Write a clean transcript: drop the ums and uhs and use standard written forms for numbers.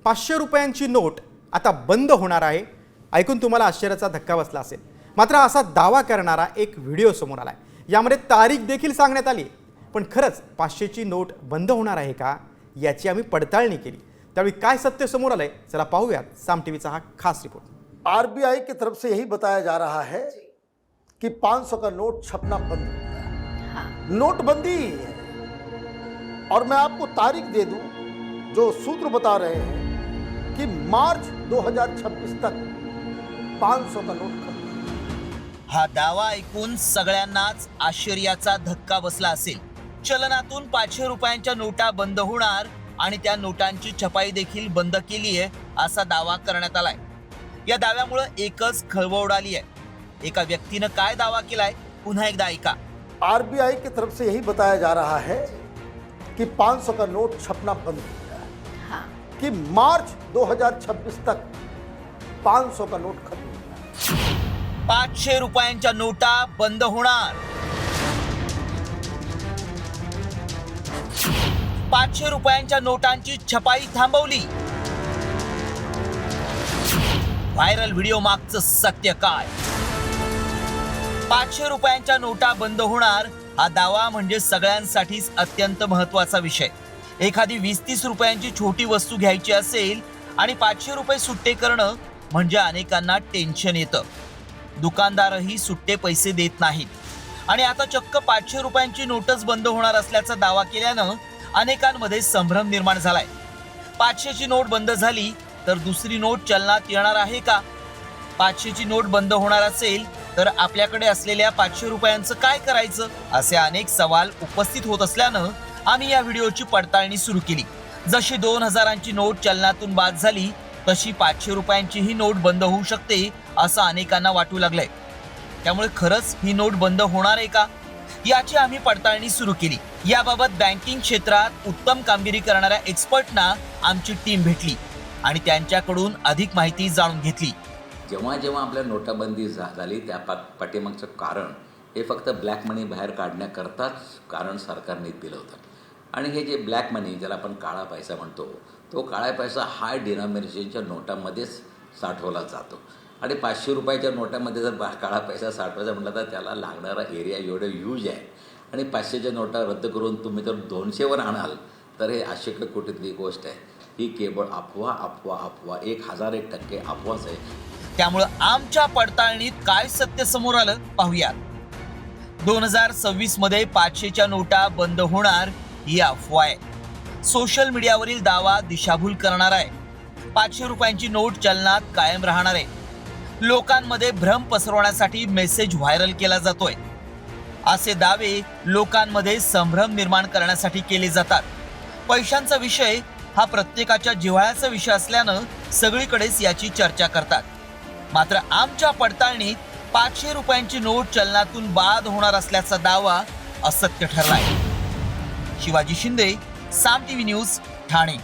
500 रुपयांची नोट आता बंद होणार आहे। ऐकून तुम्हाला आश्चर्याचा धक्का बसला असेल, मात्र असा दावा करणारा एक व्हिडिओ समोर आलाय। यामध्ये तारीख देखील सांगण्यात आली, पण खरंच 500 ची नोट बंद होणार आहे का याची आम्ही पडताळणी केली। त्यावेळी काय सत्य समोर आलंय चला पाहूयात साम टीव्हीचा हा खास रिपोर्ट। आरबीआई की तरफ से यही बताया जा रहा है कि 500 का नोट छपना बंद हो गया है। नोटबंदी ही है। और मैं आपको तारीख दे दूं, जो सूत्र बता रहे हैं कि मार्च 2026 तक 500 का नोट खत्म। हा दावा ऐकून सगळ्यांनाच आश्चर्याचा धक्का बसला असेल। चलनातून 500 रुपयांच्या नोटा बंद होणार आणि त्या नोटांची छपाई देखील बंद केली आहे असा दावा करण्यात आलाय। या दाव्यामुळे एकच खळबळ उडाली आहे। एका व्यक्तीने काय दावा केलाय पुन्हा एकदा ऐका। आरबीआई की तरफ से यही बताया जा रहा है कि 500 का नोट छपना बंद हो गया है, कि मार्च 2026 तक 500 का नोट खत्म हो गया। 500 रुपयांच्या नोटा बंद होणार। 500 रुपयांच्या नोटांची छपाई थांबवली। व्हायरल व्हिडिओ मागचं सत्य काय? 500 रुपयांच्या नोटा बंद होणार हा दावा म्हणजे सगळ्यांसाठीच अत्यंत महत्त्वाचा विषय। एखादी 20-30 रुपयांची छोटी वस्तू घ्यायची असेल आणि 500 रुपये सुट्टे करणं म्हणजे अनेकांना टेन्शन येतं। दुकानदारही सुट्टे पैसे देत नाहीत आणि आता चक्क 500 रुपयांची नोटच बंद होणार असल्याचा दावा केल्यानं अनेकांमध्ये संभ्रम निर्माण झालाय। 500 ची नोट बंद झाली तर दुसरी नोट चलनात येणार आहे का? 500 ची नोट बंद होणार असेल तर आपल्याकडे असलेल्या 500 रुपयांचं काय करायचं, असे अनेक सवाल उपस्थित होत असल्यानं आम्ही या व्हिडिओची पडताळणी सुरू केली। जशी 2000ची नोट चलनातून बाद झाली तशी 500 रुपयांची ही नोट बंद होऊ शकते असं अनेकांना वाटू लागलंय। त्यामुळे खरंच ही नोट बंद होणार आहे का याची आम्ही पडताळणी सुरू केली। याबाबत बँकिंग क्षेत्रात उत्तम कामगिरी करणाऱ्या एक्सपर्टना आमची टीम भेटली आणि त्यांच्याकडून अधिक माहिती जाणून घेतली। जेव्हा जेव्हा आपल्या नोटाबंदी झाली त्या पाठीमागचं कारण हे फक्त ब्लॅक मनी बाहेर काढण्याकरताच कारण सरकारने दिलं होतं। आणि हे जे ब्लॅक मनी ज्याला आपण काळा पैसा म्हणतो, तो काळा पैसा हाय डिनॉमिनेशनच्या नोटामध्येच साठवला जातो। आणि 500 रुपयाच्या नोटामध्ये जर काळा पैसा साठवायचा म्हटलं तर त्याला लागणारा एरिया एवढं ह्यूज आहे। आणि 500च्या नोटा रद्द करून तुम्ही जर 200वर आणाल तर हे अशक्य कुठेतरी गोष्ट आहे। ही केवळ अफवा 1001% अफवाच आहे। त्यामुळे आमच्या पडताळणीत काय सत्य समोर आलं पाहूयात। 2026 मध्ये 500च्या नोटा बंद होणार ही अफवा आहे। सोशल मीडियावरील दावा दिशाभूल करणार आहे। 500 रुपयांची नोट चलनात कायम राहणार आहे। लोकांमध्ये भ्रम पसरवण्यासाठी मेसेज व्हायरल केला जातोय। असे दावे लोकांमध्ये संभ्रम निर्माण करण्यासाठी केले जातात। पैशांचा विषय हा प्रत्येकाच्या जिव्हाळ्याचा विषय असल्यानं सगळीकडेच याची चर्चा करतात। मात्र आमच्या पडताळणीत 500 रुपयांची नोट चलनातून बाद होणार असल्याचा दावा असत्य ठरलाय। शिवाजी शिंदे, साम टीव्ही न्यूज, ठाणे।